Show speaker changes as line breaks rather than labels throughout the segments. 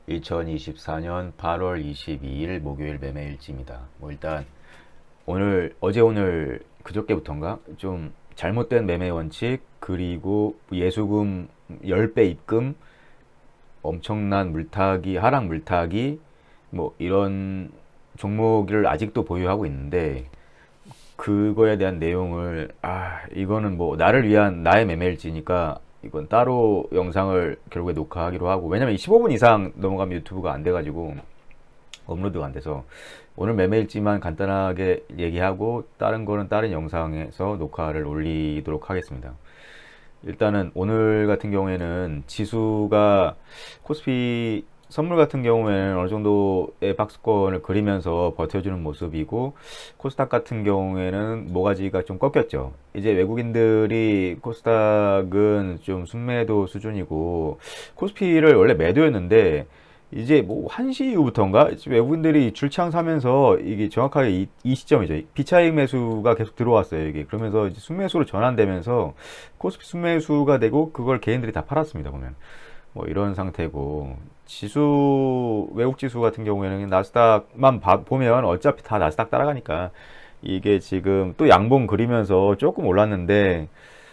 2024년 8월 22일 목요일 매매일지입니다. 일단 오늘 그저께부터인가 좀 잘못된 매매 원칙, 그리고 예수금 10배 입금, 엄청난 물타기, 하락 물타기, 이런 종목을 아직도 보유하고 있는데, 그거에 대한 내용을 이거는 나를 위한 나의 매매일지니까 이건 따로 영상을 결국에 녹화하기로 하고, 왜냐면 이 15분 이상 넘어가면 유튜브가 안 돼가지고 업로드가 안 돼서 오늘 매매일지만 간단하게 얘기하고 다른 거는 다른 영상에서 녹화를 올리도록 하겠습니다. 일단은 오늘 같은 경우에는 지수가, 코스피 선물 같은 경우에는 어느 정도의 박스권을 그리면서 버텨주는 모습이고, 코스닥 같은 경우에는 모가지가 좀 꺾였죠. 이제 외국인들이 코스닥은 좀 순매도 수준이고, 코스피를 원래 매도였는데 이제 1시 이후부터인가 외국인들이 줄창 사면서, 이게 정확하게 이 시점이죠. 비차익 매수가 계속 들어왔어요. 이게 그러면서 이제 순매수로 전환되면서 코스피 순매수가 되고, 그걸 개인들이 다 팔았습니다. 보면 이런 상태고, 지수, 외국 지수 같은 경우에는 나스닥만 보면 어차피 다 나스닥 따라가니까 이게 지금 또 양봉 그리면서 조금 올랐는데,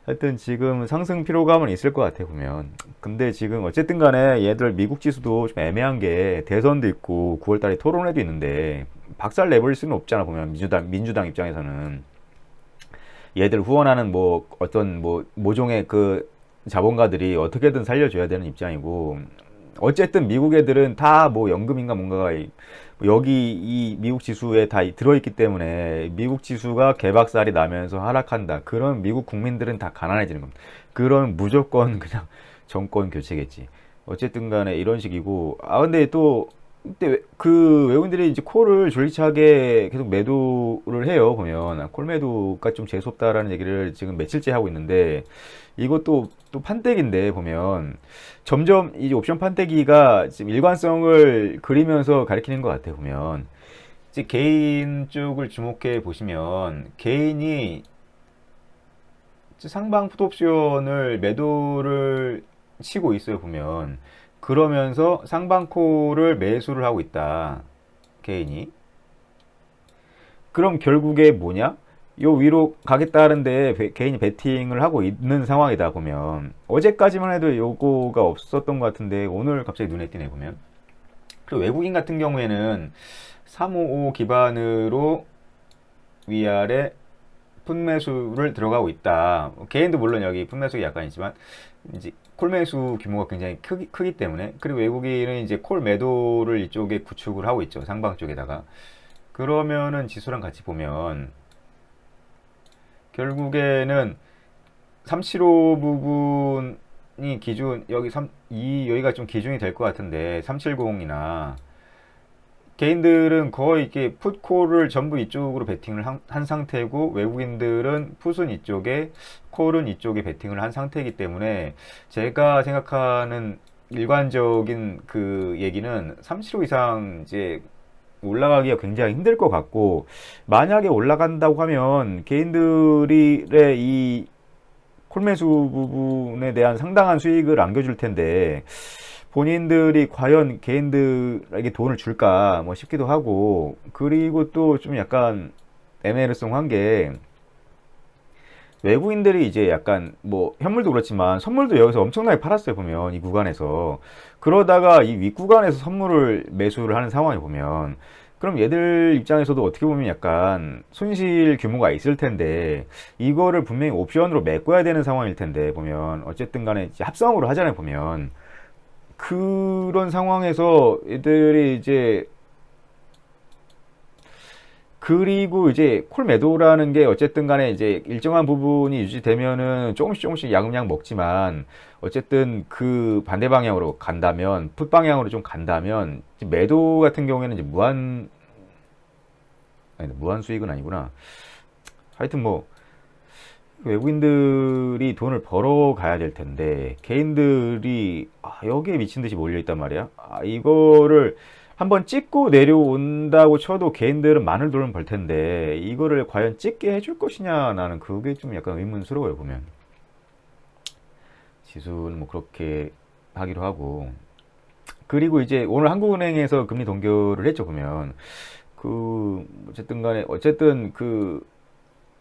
하여튼 지금 상승 피로감은 있을 것 같아 보면. 근데 지금 어쨌든 간에 얘들 미국 지수도 좀 애매한 게, 대선도 있고 9월달에 토론회도 있는데 박살 내버릴 수는 없잖아 보면. 민주당 입장에서는 얘들 후원하는 어떤 모종의 그 자본가들이 어떻게든 살려줘야 되는 입장이고, 어쨌든 미국 애들은 다 연금인가 뭔가가 여기 이 미국 지수에 다 들어있기 때문에, 미국 지수가 개박살이 나면서 하락한다, 그런 미국 국민들은 다 가난해지는 겁니다. 그런 무조건 그냥 정권 교체겠지. 어쨌든 간에 이런 식이고, 근데 또 근데 그 외국인들이 이제 콜을 졸리차게 계속 매도를 해요. 보면 콜 매도가 좀 재수없다라는 얘기를 지금 며칠째 하고 있는데, 이것도 또 판때기인데, 보면 점점 이제 옵션 판때기가 지금 일관성을 그리면서 가리키는 것 같아요. 보면 이제 개인 쪽을 주목해 보시면, 개인이 상방 풋옵션을 매도를 치고 있어요. 보면 그러면서 상방콜을 매수를 하고 있다, 개인이. 그럼 결국에 뭐냐? 요 위로 가겠다는데 개인이 베팅을 하고 있는 상황이다. 보면 어제까지만 해도 요거가 없었던 것 같은데 오늘 갑자기 눈에 띄네. 보면 그리고 외국인 같은 경우에는 355 기반으로 위아래 풋매수를 들어가고 있다. 개인도 물론 여기 풋매수가 약간 있지만, 이제 콜매수 규모가 굉장히 크기 때문에, 그리고 외국인은 이제 콜 매도를 이쪽에 구축을 하고 있죠. 상방 쪽에다가. 그러면은 지수랑 같이 보면 결국에는 375 부분이 기준, 여기가 좀 기준이 될 것 같은데, 370이나 개인들은 거의 이렇게 풋콜을 전부 이쪽으로 베팅을 한 상태고, 외국인들은 풋은 이쪽에, 콜은 이쪽에 베팅을 한 상태이기 때문에, 제가 생각하는 일관적인 그 얘기는 375 이상 이제 올라가기가 굉장히 힘들 것 같고, 만약에 올라간다고 하면 개인들의 이 콜매수 부분에 대한 상당한 수익을 안겨줄 텐데, 본인들이 과연 개인들에게 돈을 줄까 싶기도 하고, 그리고 또 좀 약간 애매성한 게, 외국인들이 이제 약간 현물도 그렇지만 선물도 여기서 엄청나게 팔았어요. 보면 이 구간에서, 그러다가 이 윗구간에서 선물을 매수를 하는 상황이 보면, 그럼 얘들 입장에서도 어떻게 보면 약간 손실 규모가 있을 텐데, 이거를 분명히 옵션으로 메꿔야 되는 상황일 텐데, 보면 어쨌든 간에 이제 합성으로 하잖아요. 보면 그런 상황에서 애들이 이제, 그리고 이제 콜 매도라는 게 어쨌든 간에 이제 일정한 부분이 유지되면은 조금씩 야금야금 먹지만, 어쨌든 그 반대 방향으로 간다면, 풋 방향으로 좀 간다면, 매도 같은 경우에는 이제 무한 수익은 아니구나. 하여튼 외국인들이 돈을 벌어 가야 될 텐데, 개인들이 여기에 미친 듯이 몰려 있단 말이야. 이거를 한번 찍고 내려온다고 쳐도 개인들은 많은 돈을 벌 텐데, 이거를 과연 찍게 해줄 것이냐, 나는 그게 좀 약간 의문스러워요. 보면 지수는 그렇게 하기로 하고, 그리고 이제 오늘 한국은행에서 금리 동결을 했죠, 보면. 어쨌든 간에, 어쨌든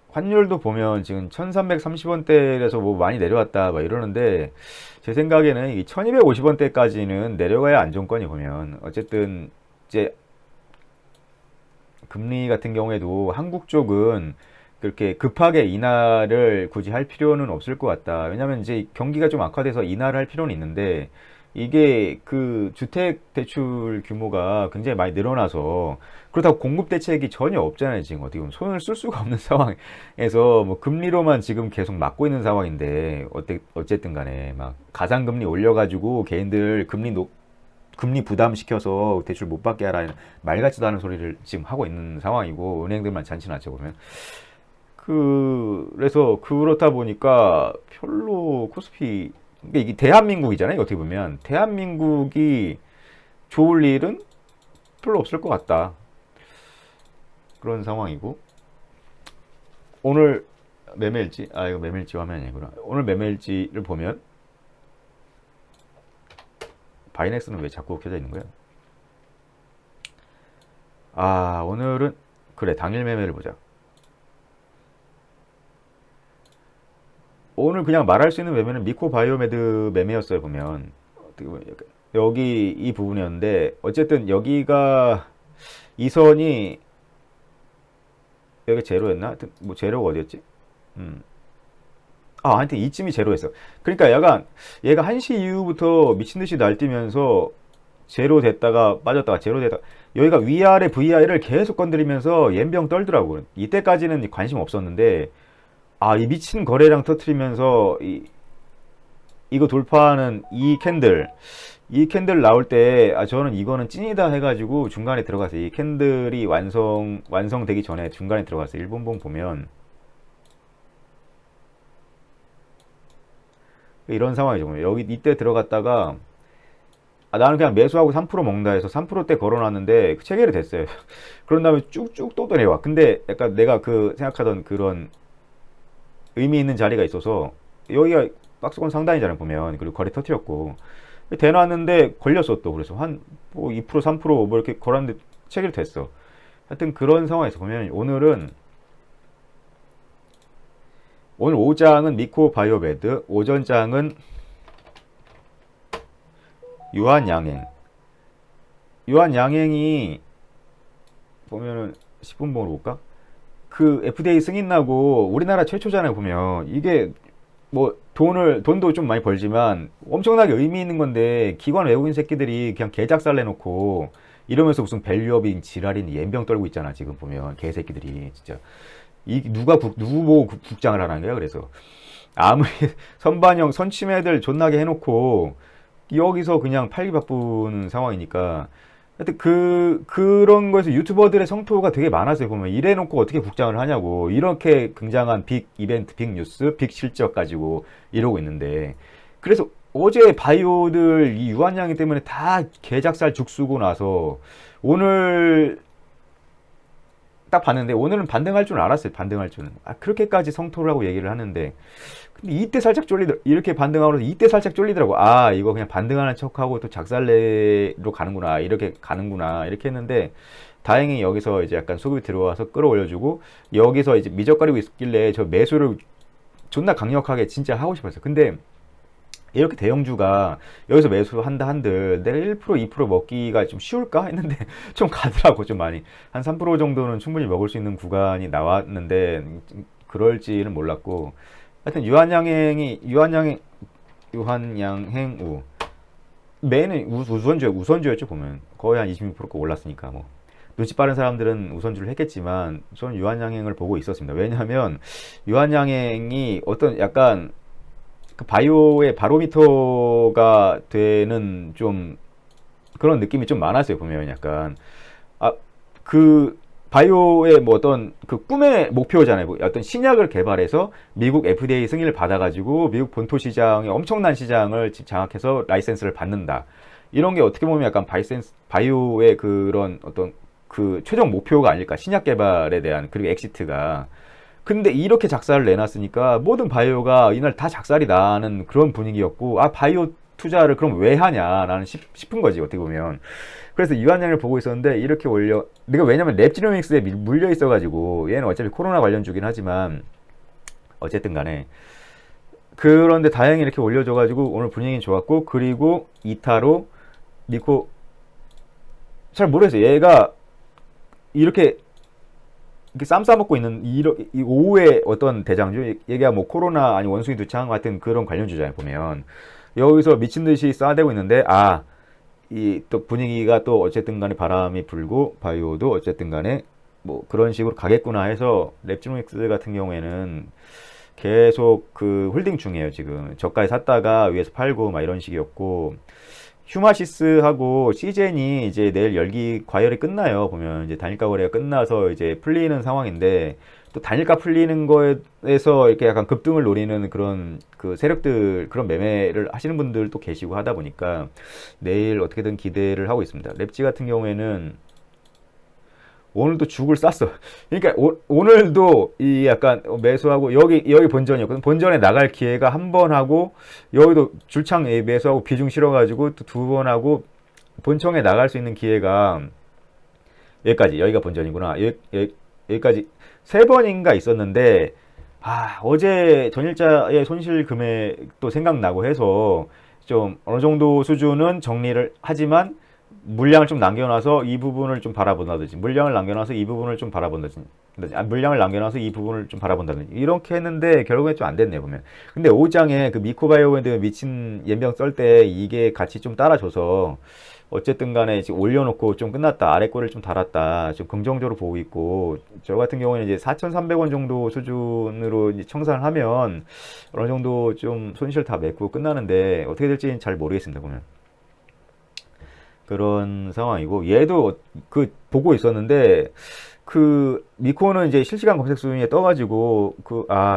환율도 보면 지금 1330원대에서 뭐 많이 내려왔다, 막 이러는데, 제 생각에는 이 1250원대까지는 내려가야 안정권이 보면. 어쨌든, 이제 금리 같은 경우에도 한국 쪽은 그렇게 급하게 인하를 굳이 할 필요는 없을 것 같다. 왜냐면 이제 경기가 좀 악화돼서 인하를 할 필요는 있는데 이게 주택 대출 규모가 굉장히 많이 늘어나서 그렇다고 공급 대책이 전혀 없잖아요. 지금 어떻게 보면 손을 쓸 수가 없는 상황에서 뭐 금리로만 지금 계속 막고 있는 상황인데 어쨌든 간에 막 가상금리 올려가지고 개인들 금리 부담시켜서 대출 못 받게 하라는 말 같지도 않은 소리를 지금 하고 있는 상황이고 은행들만 잔치났죠 보면. 그래서 그렇다 보니까 별로 코스피 이게 대한민국이잖아요. 어떻게 보면 대한민국이 좋을 일은 별로 없을 것 같다. 그런 상황이고 오늘 매매일지 이거 매매일지 화면이 아니구나. 오늘 매매일지를 보면 바이넥스는 왜 자꾸 켜져 있는 거야? 오늘은 그래 당일 매매를 보자. 오늘 그냥 말할 수 있는 매매는 미코바이오메드 매매였어요. 보면 여기 이 부분이었는데 어쨌든 여기가 이 선이 여기 제로였나? 하여튼 뭐 제로가 어디였지? 하여튼 이쯤이 제로였어. 그러니까 얘가 1시 이후부터 미친듯이 날뛰면서 제로 됐다가 빠졌다가 제로 됐다가 여기가 위아래 VI를 계속 건드리면서 옌병 떨더라고. 이때까지는 관심 없었는데 이 미친 거래량 터트리면서 이거 돌파하는 이 캔들 나올 때 저는 이거는 찐이다 해가지고 중간에 들어갔어요. 이 캔들이 완성되기 전에 중간에 들어갔어요. 일본봉 보면 이런 상황이죠. 여기 이때 들어갔다가 나는 그냥 매수하고 3% 먹는다 해서 3%대 걸어놨는데 체결이 됐어요. 그런 다음에 쭉쭉 또 내려와. 근데 약간 내가 생각하던 그런 의미 있는 자리가 있어서 여기가 박스권 상단이잖아요 보면. 그리고 거래 터트렸고 대놨는데 걸렸어 또. 그래서 한 뭐 2% 3%뭐 이렇게 걸었는데 체결이 됐어. 하여튼 그런 상황에서 보면 오늘 오장은 미코바이오메드, 오전장은 유한양행이 보면은 10분봉으로 볼까? FDA 승인 나고 우리나라 최초잖아요 보면. 이게 뭐 돈도 좀 많이 벌지만 엄청나게 의미 있는 건데 기관 외국인 새끼들이 그냥 개작살 내놓고 이러면서 무슨 밸류업인 지랄인 연병 떨고 있잖아 지금 보면. 개새끼들이 진짜 누구 보고 국장을 하라는 거야. 그래서 아무리 선반영 선침해들 존나게 해놓고 여기서 그냥 팔기 바쁘는 상황이니까. 하여튼 그런 거에서 유튜버들의 성토가 되게 많았어요 보면. 이래놓고 어떻게 국장을 하냐고. 이렇게 굉장한 빅 이벤트, 빅 뉴스, 빅 실적 가지고 이러고 있는데. 그래서 어제 바이오들 이 유한양이 때문에 다 개작살 죽쓰고 나서 오늘 딱 봤는데 오늘은 반등할 줄은 알았어요. 반등할 줄은. 그렇게까지 성토를 하고 얘기를 하는데 근데 이때 살짝 이렇게 반등하고 나서 이때 살짝 쫄리더라고. 이거 그냥 반등하는 척하고 또 작살내로 가는구나. 이렇게 가는구나. 이렇게 했는데 다행히 여기서 이제 약간 수급이 들어와서 끌어올려주고 여기서 이제 미적거리고 있길래 저 매수를 존나 강력하게 진짜 하고 싶었어요. 근데 이렇게 대형주가 여기서 매수한다 한들 내가 1% 2% 먹기가 좀 쉬울까 했는데 좀 가더라고. 좀 많이 한 3% 정도는 충분히 먹을 수 있는 구간이 나왔는데 그럴지는 몰랐고. 하여튼 유한양행우 메인은 우선주였죠 보면. 거의 한 26%가 올랐으니까 뭐 눈치 빠른 사람들은 우선주를 했겠지만 저는 유한양행을 보고 있었습니다. 왜냐하면 유한양행이 어떤 약간 바이오의 바로미터가 되는 좀 그런 느낌이 좀 많았어요 보면. 약간 바이오의 뭐 어떤 꿈의 목표잖아요. 뭐 어떤 신약을 개발해서 미국 FDA 승인을 받아가지고 미국 본토 시장의 엄청난 시장을 장악해서 라이센스를 받는다. 이런 게 어떻게 보면 약간 바이오의 그런 어떤 최종 목표가 아닐까. 신약 개발에 대한 그리고 엑시트가. 근데 이렇게 작살을 내놨으니까 모든 바이오가 이날 다 작살이 나는 그런 분위기였고 바이오 투자를 그럼 왜 하냐라는 싶은 거지 어떻게 보면. 그래서 이완양을 보고 있었는데 이렇게 올려, 내가 왜냐면 랩지노믹스에 물려 있어가지고 얘는 어차피 코로나 관련주긴 하지만 어쨌든 간에, 그런데 다행히 이렇게 올려줘가지고 오늘 분위기 좋았고, 그리고 2타로 니코, 잘 모르겠어요. 얘가 이렇게 쌈 싸먹고 있는 이 오후에 어떤 대장주, 얘가 뭐 코로나 아니 원숭이 두창 같은 그런 관련주잖아요. 보면 여기서 미친 듯이 싸대고 있는데, 이 또 분위기가 또 어쨌든 간에 바람이 불고 바이오도 어쨌든 간에 뭐 그런 식으로 가겠구나 해서 랩지노믹스 같은 경우에는 계속 그 홀딩 중이에요. 지금 저가에 샀다가 위에서 팔고 막 이런 식이었고, 휴마시스하고 시젠이 이제 내일 열기 과열이 끝나요. 보면 이제 단일가 거래가 끝나서 이제 풀리는 상황인데, 또 단일가 풀리는 거에서 이렇게 약간 급등을 노리는 그런 그 세력들, 그런 매매를 하시는 분들도 계시고 하다 보니까 내일 어떻게든 기대를 하고 있습니다. 랩지 같은 경우에는 오늘도 죽을 쌌어. 그러니까 오늘도 이 약간 매수하고, 여기 본전이었거든. 본전에 나갈 기회가 한 번 하고, 여기도 줄창 매수하고 비중 실어가지고 또 두 번 하고, 본청에 나갈 수 있는 기회가 여기까지, 여기가 본전이구나. 여기까지 세 번인가 있었는데, 어제 전일자의 손실 금액도 생각나고 해서 좀 어느 정도 수준은 정리를 하지만, 물량을 좀 남겨놔서 이 부분을 좀 바라본다든지, 물량을 남겨놔서 이 부분을 좀 바라본다든지, 물량을 남겨놔서 이 부분을 좀 바라본다든지, 이렇게 했는데 결국엔 좀 안 됐네요, 보면. 근데 5장에 그 미코바이오밴드 미친 연병 썰 때 이게 같이 좀 따라줘서 어쨌든 간에 지금 올려놓고 좀 끝났다, 아래 꼬리를 좀 달았다, 좀 긍정적으로 보고 있고, 저 같은 경우에는 이제 4,300원 정도 수준으로 이제 청산을 하면 어느 정도 좀 손실 다 메꾸고 끝나는데, 어떻게 될지는 잘 모르겠습니다, 보면. 그런 상황이고, 얘도 그 보고 있었는데, 그 미코는 이제 실시간 검색 순위에 떠가지고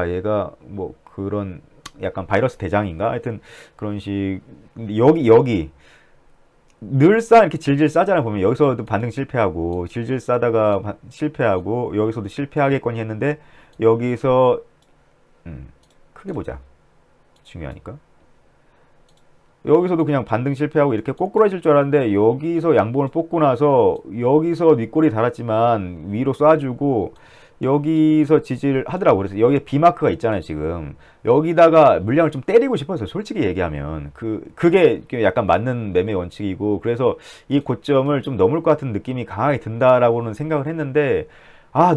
얘가 뭐 그런 약간 바이러스 대장인가 하여튼 그런 식. 여기 늘상 이렇게 질질 싸잖아. 보면 여기서도 반등 실패하고, 질질 싸다가 실패하고, 여기서도 실패하겠거니 했는데, 여기서 크게 보자, 중요하니까. 여기서도 그냥 반등 실패하고 이렇게 꼬꾸라질 줄 알았는데, 여기서 양봉을 뽑고 나서 여기서 윗골이 달았지만 위로 쏴주고 여기서 지지를 하더라고. 그래서 여기에 B마크가 있잖아요. 지금 여기다가 물량을 좀 때리고 싶어서, 솔직히 얘기하면 그게 약간 맞는 매매 원칙이고, 그래서 이 고점을 좀 넘을 것 같은 느낌이 강하게 든다라고는 생각을 했는데,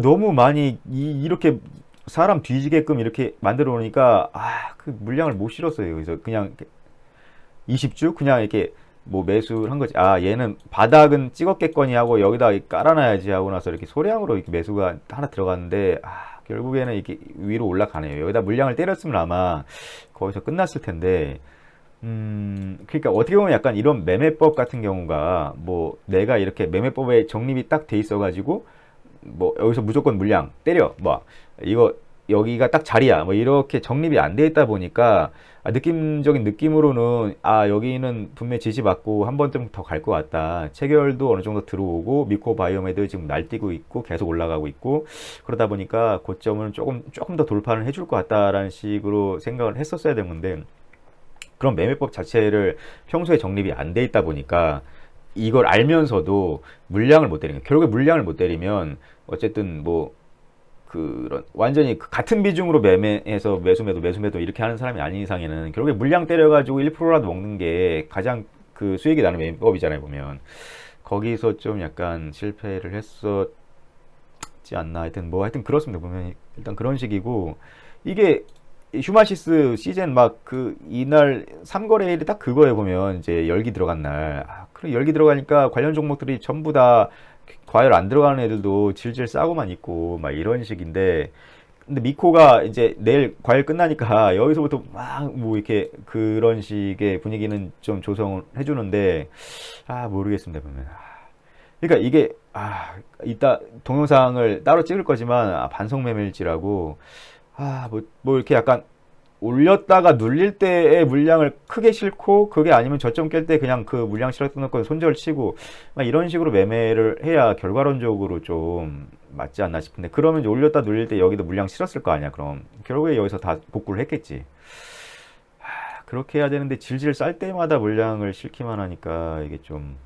너무 많이 이렇게 사람 뒤지게끔 이렇게 만들어 놓으니까 그 물량을 못 실었어요. 그래서 그냥 20주 그냥 이렇게 뭐 매수를 한 거지. 얘는 바닥은 찍었겠거니 하고 여기다 깔아놔야지 하고 나서 이렇게 소량으로 이렇게 매수가 하나 들어갔는데, 결국에는 이렇게 위로 올라가네요. 여기다 물량을 때렸으면 아마 거기서 끝났을 텐데, 그러니까 어떻게 보면 약간 이런 매매법 같은 경우가, 뭐 내가 이렇게 매매법에 정립이 딱 돼 있어가지고 뭐 여기서 무조건 물량 때려, 뭐 이거 여기가 딱 자리야, 뭐 이렇게 정립이 안 돼 있다 보니까, 느낌적인 느낌으로는 여기는 분명히 지지받고 한 번쯤 더 갈 것 같다, 체결도 어느 정도 들어오고 미코바이오메드 지금 날뛰고 있고 계속 올라가고 있고, 그러다 보니까 고점은 조금 더 돌파를 해줄 것 같다라는 식으로 생각을 했었어야 되는데, 그런 매매법 자체를 평소에 정립이 안 돼 있다 보니까 이걸 알면서도 물량을 못 때리는 거예요. 결국에 물량을 못 때리면 어쨌든 뭐 그런 완전히 같은 비중으로 매매해서 매수매도 이렇게 하는 사람이 아닌 이상에는 결국에 물량 때려가지고 1%라도 먹는 게 가장 그 수익이 나는 매매법이잖아요. 보면 거기서 좀 약간 실패를 했었지 않나. 하여튼 그렇습니다. 보면 일단 그런 식이고, 이게 휴마시스 시즌 막 이날 3거래일이 딱 그거에 보면 이제 열기 들어간 날, 그래 열기 들어가니까 관련 종목들이 전부 다 과열 안 들어가는 애들도 질질 싸고만 있고 막 이런 식인데, 근데 미코가 이제 내일 과열 끝나니까 여기서부터 막 뭐 이렇게 그런 식의 분위기는 좀 조성을 해주는데, 모르겠습니다. 보면 그러니까 이게 이따 동영상을 따로 찍을 거지만 반성 매매일지라고, 뭐 이렇게 약간 올렸다가 눌릴 때의 물량을 크게 싣고, 그게 아니면 저점 깰 때 그냥 그 물량 실었던 거 손절 치고 막 이런 식으로 매매를 해야 결과론적으로 좀 맞지 않나 싶은데, 그러면 이제 올렸다 눌릴 때 여기도 물량 실었을 거 아니야. 그럼 결국에 여기서 다 복구를 했겠지. 그렇게 해야 되는데 질질 쌀 때마다 물량을 싣기만 하니까 이게 좀